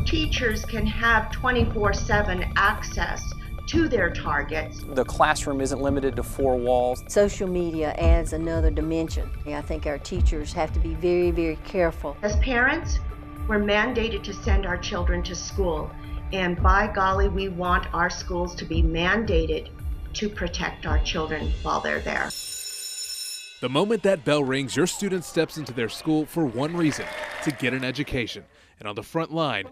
Teachers can have 24/7 access to their targets. The classroom isn't limited to four walls. Social media adds another dimension. I think our teachers have to be very, very careful. As parents, we're mandated to send our children to school, and by golly, we want our schools to be mandated to protect our children while they're there. The moment that bell rings, your student steps into their school for one reason: to get an education. And on the front line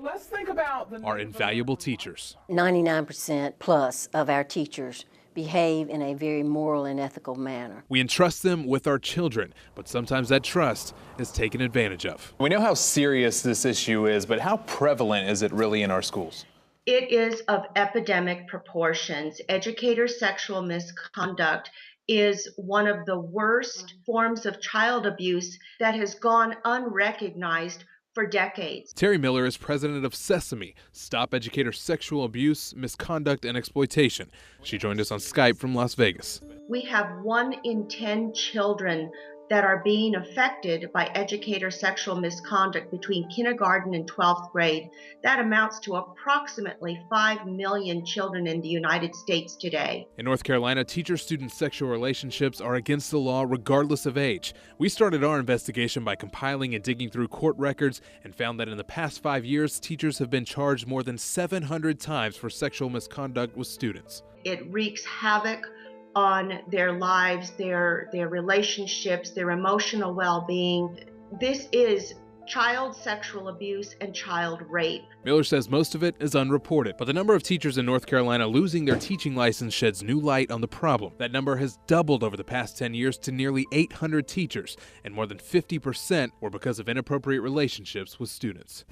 are invaluable teachers. 99% plus of our teachers behave in a very moral and ethical manner. We entrust them with our children, but sometimes that trust is taken advantage of. We know how serious this issue is, but how prevalent is it really in our schools? It is of epidemic proportions. Educator sexual misconduct is one of the worst forms of child abuse that has gone unrecognized for decades. Terri Miller is president of S.E.S.A.M.E, Stop Educator Sexual Abuse, Misconduct, and Exploitation. She joined us on Skype from Las Vegas. We have 1 in 10 children that are being affected by educator sexual misconduct between kindergarten and 12th grade. That amounts to approximately 5 million children in the United States today. In North Carolina, teacher-student sexual relationships are against the law regardless of age. We started our investigation by compiling and digging through court records and found that in the past 5 years, teachers have been charged more than 700 times for sexual misconduct with students. It wreaks havoc on their lives, their relationships, their emotional well-being. This is child sexual abuse and child rape. Miller says most of it is unreported, but the number of teachers in North Carolina losing their teaching license sheds new light on the problem. That number has doubled over the past 10 years to nearly 800 teachers, and more than 50% were because of inappropriate relationships with students.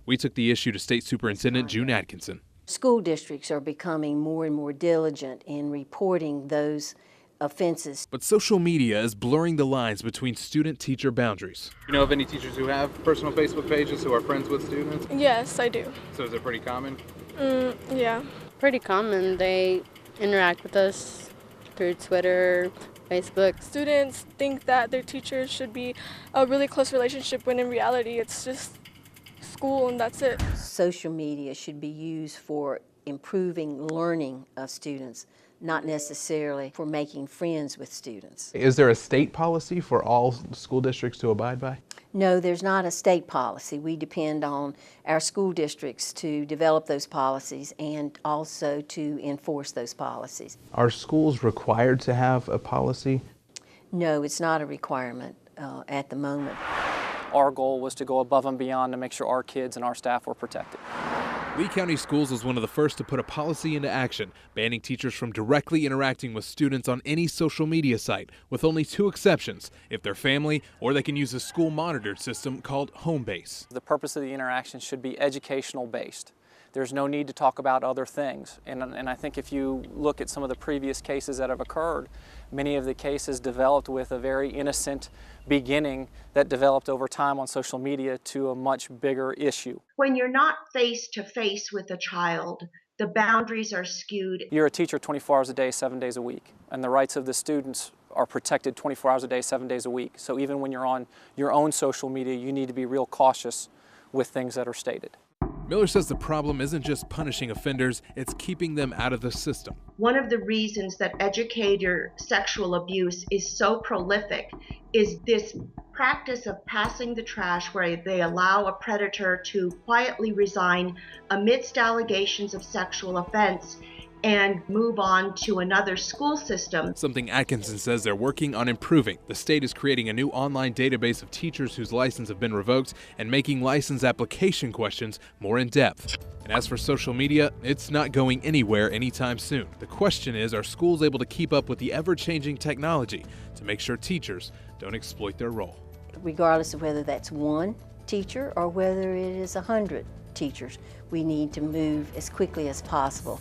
We took the issue to State Superintendent June Atkinson. School districts are becoming more and more diligent in reporting those offenses. But social media is blurring the lines between student-teacher boundaries. You know of any teachers who have personal Facebook pages who are friends with students? Yes, I do. So is it pretty common? Yeah. Pretty common. They interact with us through Twitter, Facebook. Students think that their teachers should be a really close relationship when in reality it's just school and that's it. Social media should be used for improving learning of students, not necessarily for making friends with students. Is there a state policy for all school districts to abide by? No, there's not a state policy. We depend on our school districts to develop those policies and also to enforce those policies. Are schools required to have a policy? No, it's not a requirement at the moment. Our goal was to go above and beyond to make sure our kids and our staff were protected. Lee County Schools was one of the first to put a policy into action, banning teachers from directly interacting with students on any social media site, with only 2 exceptions: if they're family, or they can use a school monitored system called Homebase. The purpose of the interaction should be educational based. There's no need to talk about other things. And I think if you look at some of the previous cases that have occurred, many of the cases developed with a very innocent beginning that developed over time on social media to a much bigger issue. When you're not face to face with a child, the boundaries are skewed. You're a teacher 24 hours a day, 7 days a week, and the rights of the students are protected 24 hours a day, 7 days a week. So even when you're on your own social media, you need to be real cautious with things that are stated. Miller says the problem isn't just punishing offenders, it's keeping them out of the system. One of the reasons that educator sexual abuse is so prolific is this practice of passing the trash, where they allow a predator to quietly resign amidst allegations of sexual offense and move on to another school system. Something Atkinson says they're working on improving. The state is creating a new online database of teachers whose license have been revoked and making license application questions more in depth. And as for social media, it's not going anywhere anytime soon. The question is, are schools able to keep up with the ever-changing technology to make sure teachers don't exploit their role? Regardless of whether that's 1 teacher or whether it is 100 teachers, we need to move as quickly as possible